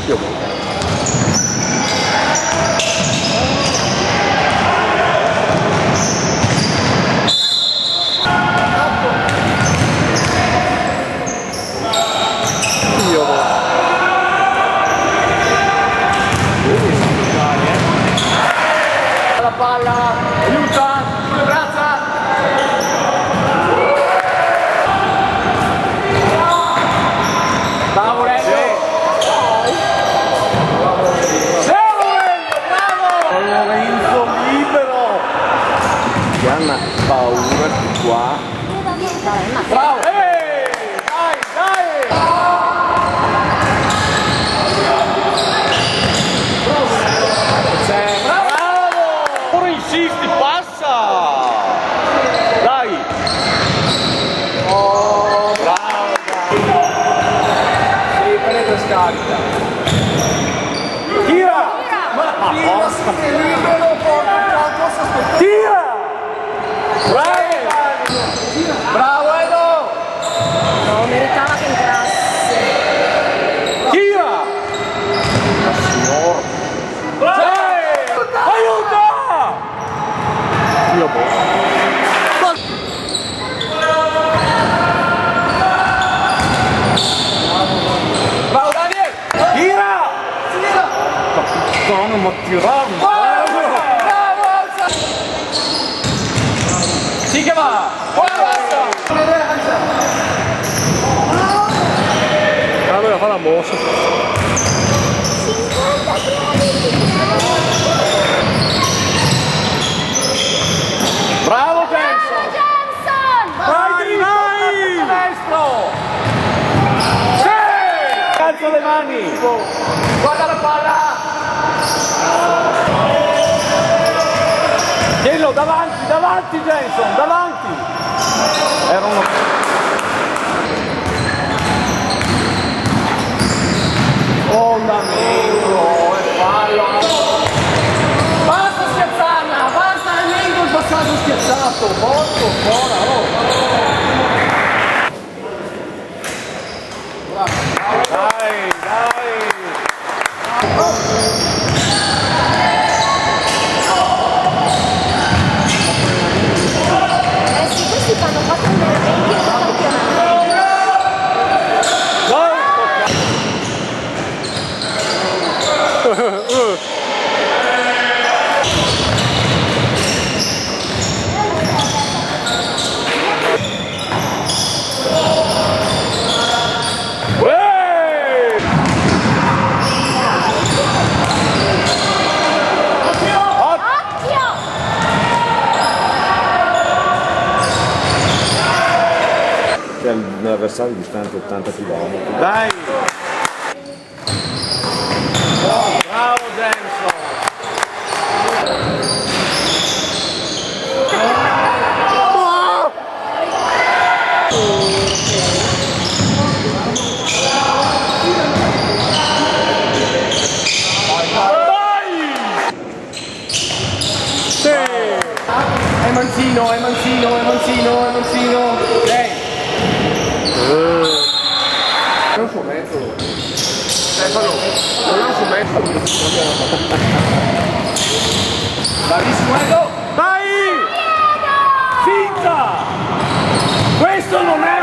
Più o meno. La palla, aiuta, sulle braccia. Bravo Renzo. Lorenzo libero. Gianna paura di qua. Bravo. Dai, dai. Bravo. Ora insisti, passa. Dai. Oh, bravo. Sì, prende scarica. Tira. È libero, Tira. bravo Edo. No, meritava che entrasse. Tira. Aiuta. Io Bravo Daniel. Tira. Tira. Capitano, ma tirarmi. Bravo. Sì che va. Allora fa la mossa. Bravo Benson. Vai, vai. Destro. Sì. Calcio le mani. Guarda la palla. Tienilo davanti, davanti Jenson, davanti. Era uno. Fondamento e fallo. Basta scherzarla, basta nemmeno il passaggio scherzato. Porco fuori, Dai, dai. Sì, questi fanno 4 allenamenti e poi campionato. L'avversario distante 80 km. Dai! Bravo Jenson! È Mancino, è Mancino, è Mancino, è Mancino. Lei. È un suo metodo. Stefano, non è un suo metodo. Bravissimo Edo. Dai! Finta! Questo non è